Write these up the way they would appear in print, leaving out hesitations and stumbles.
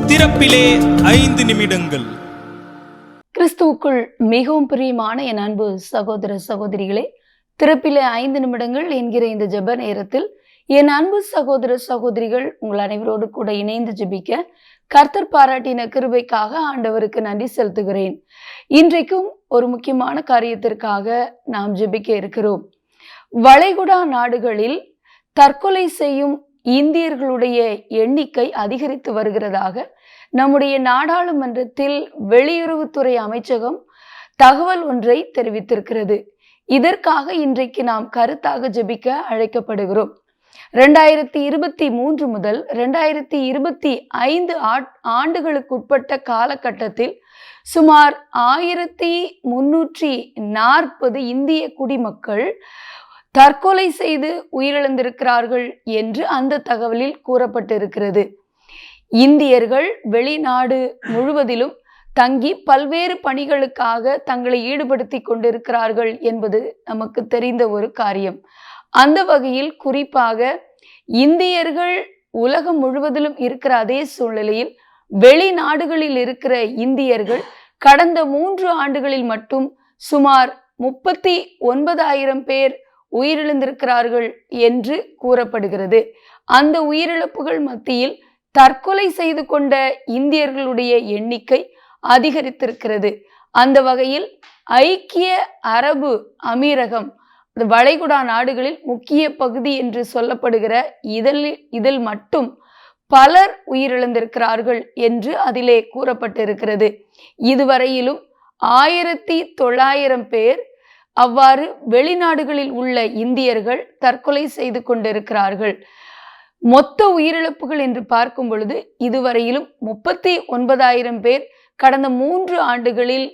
திறப்பிலே 5 நிமிடங்கள். கிறிஸ்துவுக்குள் மிகவும் பிரியமான என் அன்பு சகோதர சகோதரிகளே, திறப்பிலே 5 நிமிடங்கள் என்கிற இந்த ஜெப நேரத்தில் என் அன்பு சகோதர சகோதரிகள் உங்கள் அனைவரோடு கூட இணைந்து ஜெபிக்க கர்த்தர் பாராட்டின கிருபைக்காக ஆண்டவருக்கு நன்றி செலுத்துகிறேன். இன்றைக்கும் ஒரு முக்கியமான காரியத்திற்காக நாம் ஜெபிக்க இருக்கிறோம். வளைகுடா நாடுகளில் தற்கொலை செய்யும் இந்தியர்களுடைய எண்ணிக்கை அதிகரித்து வருகிறதாக நம்முடைய நாடாளுமன்றத்தில் வெளியுறவுத்துறை அமைச்சகம் தகவல் ஒன்றை தெரிவித்திருக்கிறது. இதற்காக இன்றைக்கு நாம் கருத்தாக ஜெபிக்க அழைக்கப்படுகிறோம். 2023 முதல் 2025 ஆண்டுகளுக்குட்பட்ட காலகட்டத்தில் சுமார் 1340 இந்திய குடிமக்கள் தற்கொலை செய்து உயிரிழந்திருக்கிறார்கள் என்று அந்த தகவலில் கூறப்பட்டிருக்கிறது. இந்தியர்கள் வெளிநாடு முழுவதிலும் தங்கி பல்வேறு பணிகளுக்காக தங்களை ஈடுபடுத்தி கொண்டிருக்கிறார்கள் என்பது நமக்கு தெரிந்த ஒரு காரியம். அந்த வகையில் குறிப்பாக இந்தியர்கள் உலகம் முழுவதிலும் இருக்கிற அதே சூழ்நிலையில் வெளிநாடுகளில் இருக்கிற இந்தியர்கள் கடந்த 3 ஆண்டுகளில் மட்டும் சுமார் 39,000 பேர் உயிரிழந்திருக்கிறார்கள் என்று கூறப்படுகிறது. அந்த உயிரிழப்புகள் மத்தியில் தற்கொலை செய்து கொண்ட இந்தியர்களுடைய எண்ணிக்கை அதிகரித்திருக்கிறது. அந்த வகையில் ஐக்கிய அரபு அமீரகம் வளைகுடா நாடுகளில் முக்கிய பகுதி என்று சொல்லப்படுகிற இதில் மட்டும் பலர் உயிரிழந்திருக்கிறார்கள் என்று அதிலே கூறப்பட்டிருக்கிறது. இதுவரையிலும் 1900 பேர் அவ்வாறு வெளிநாடுகளில் உள்ள இந்தியர்கள் தற்கொலை செய்து கொண்டிருக்கிறார்கள். மொத்த உயிரிழப்புகள் என்று பார்க்கும் பொழுது இதுவரையிலும் 39,000 பேர் கடந்த 3 ஆண்டுகளில்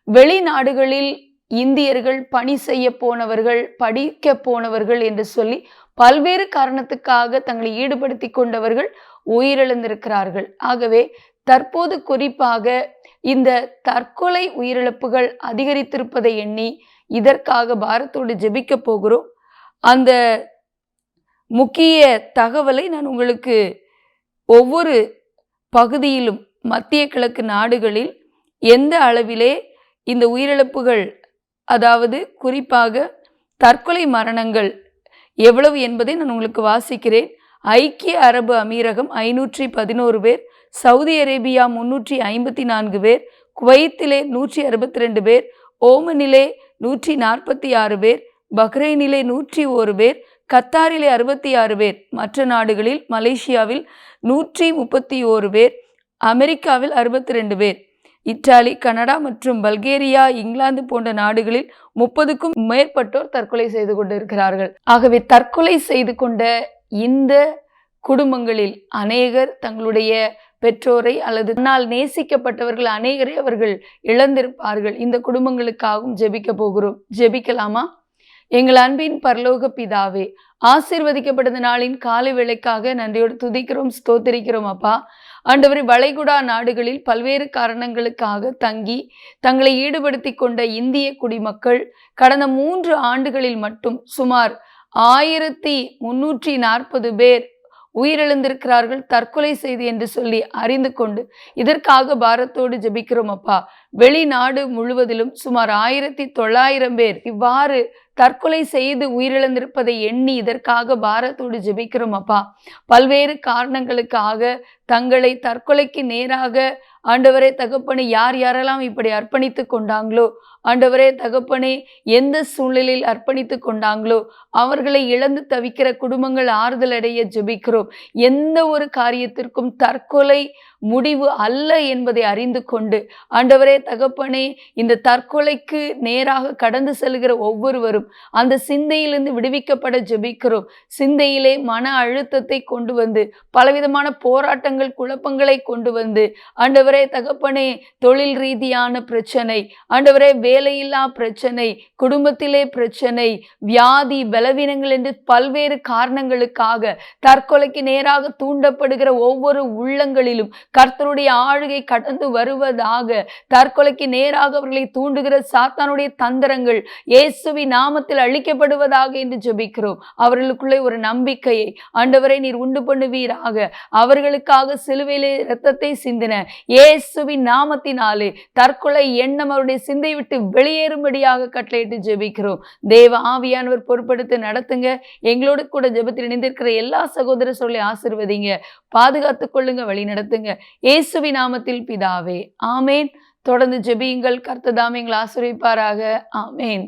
வெளிநாடுகளில் இந்தியர்கள் பணி செய்ய போனவர்கள், படிக்க போனவர்கள் என்று சொல்லி பல்வேறு காரணத்துக்காக தங்களை ஈடுபடுத்தி கொண்டவர்கள் உயிரிழந்திருக்கிறார்கள். ஆகவே தற்போது குறிப்பாக இந்த தற்கொலை உயிரிழப்புகள் அதிகரித்திருப்பதை எண்ணி இதற்காக பாரத்தோடு ஜெபிக்க போகிறோம். அந்த முக்கிய தகவலை நான் உங்களுக்கு ஒவ்வொரு பகுதியிலும் மத்திய கிழக்கு நாடுகளில் எந்த அளவிலே இந்த உயிரிழப்புகள், அதாவது குறிப்பாக தற்கொலை மரணங்கள் எவ்வளவு என்பதை நான் உங்களுக்கு வாசிக்கிறேன். ஐக்கிய அரபு அமீரகம் 511 பேர், சவுதி அரேபியா 354 பேர், குவைத்திலே 162 பேர், ஓமனிலே 146 பேர், பஹ்ரைனிலே 101 பேர், கத்தாரிலே 66 பேர், மற்ற நாடுகளில் மலேசியாவில் 131 பேர், அமெரிக்காவில் 62 பேர், இத்தாலி, கனடா மற்றும் பல்கேரியா, இங்கிலாந்து போன்ற நாடுகளில் 30க்கும் மேற்பட்டோர் தற்கொலை செய்து கொண்டிருக்கிறார்கள். ஆகவே தற்கொலை செய்து கொண்ட இந்த குடும்பங்களில் அநேகர் தங்களுடைய பெற்றோரை அல்லது தன்னால் நேசிக்கப்பட்டவர்கள் அநேகரை அவர்கள் இழந்திருப்பார்கள். இந்த குடும்பங்களுக்காகவும் ஜெபிக்க போகிறோம். ஜெபிக்கலாமா? எங்கள் அன்பின் பரலோக பிதாவே, ஆசீர்வதிக்கப்பட்ட நாளின் காலை வேளைக்காக நன்றியோடு துதிக்கிறோம், ஸ்தோத்திரிக்கிறோம். அப்பா ஆண்டவரே, வளைகுடா நாடுகளில் பல்வேறு காரணங்களுக்காக தங்கி தங்களை ஈடுபடுத்தி கொண்ட இந்திய குடிமக்கள் கடந்த 3 ஆண்டுகளில் மட்டும் சுமார் 1340 பேர் உயிரிழந்திருக்கிறார்கள் தற்கொலை செய்து என்று சொல்லி அறிந்து கொண்டு இதற்காக பாரத்தோடு ஜெபிக்கிறோம். அப்பா, வெளிநாடு முழுவதிலும் சுமார் 1900 பேர் இவ்வாறு தற்கொலை செய்து உயிரிழந்திருப்பதை எண்ணி இதற்காக பாரத்தோடு ஜெபிக்கிறோம். அப்பா, பல்வேறு காரணங்களுக்காக தங்களை தற்கொலைக்கு நேராக ஆண்டவரே தகப்பனே யார் யாரெல்லாம் இப்படி அர்ப்பணித்து கொண்டாங்களோ, ஆண்டவரே தகப்பனே எந்த சூழ்நிலையில் அர்ப்பணித்து கொண்டாங்களோ அவர்களை இழந்து தவிக்கிற குடும்பங்கள் ஆறுதல் அடைய ஜெபிக்கிறோம். எந்த ஒரு காரியத்திற்கும் தற்கொலை முடிவு அல்ல என்பதை அறிந்து கொண்டு ஆண்டவரே தகப்பனே இந்த தற்கொலைக்கு நேராக கடந்து செல்கிற ஒவ்வொருவரும் அந்த சிந்தையிலிருந்து விடுவிக்கப்பட ஜெபிக்கிறோம். சிந்தையிலே மன அழுத்தத்தை கொண்டு வந்து பலவிதமான போராட்டங்கள் குழப்பங்களை கொண்டு வந்து ஆண்டவரே தகப்பனே தொழில் ரீதியான பிரச்சனை, ஆண்டவரே வேலையில்லா பிரச்சனை, குடும்பத்திலே பிரச்சனை, வியாதி, பலவீனங்கள் என்று பல்வேறு காரணங்களுக்காக தற்கொலைக்கு நேராக தூண்டப்படுகிற ஒவ்வொரு உள்ளங்களிலும் கர்த்தருடைய ஆளுகை கடந்து வருவதாக. தற்கொலைக்கு நேராக அவர்களை தூண்டுகிற சாத்தானுடைய தந்திரங்கள் இயேசுவின் நாமத்தில் அழிக்கப்படுவதாக என்று ஜெபிக்கிறோம். அவர்களுக்குள்ளே ஒரு நம்பிக்கையை ஆண்டவரை நீர் உண்டு பண்ணுவீராக. அவர்களுக்காக சிலுவையிலே இரத்தத்தை சிந்தின இயேசுவின் நாமத்தினாலே தற்கொலை எண்ணம் அவருடைய சிந்தை விட்டு வெளியேறும்படியாக கட்டளையிட்டு ஜெபிக்கிறோம். தேவ ஆவியானவர் பொறுப்படுத்தி நடத்துங்க. எங்களோடு கூட ஜெபத்தில் இணைந்திருக்கிற எல்லா சகோதர சொல்லை ஆசீர்வதிங்க, பாதுகாத்துக் கொள்ளுங்க, வழி நடத்துங்க. இயேசுவின் நாமத்தில் பிதாவே, ஆமேன். தொடர்ந்து ஜெபியுங்கள். கர்த்தர் தாமே எங்களை ஆசீர்வதிப்பாராக. ஆமேன்.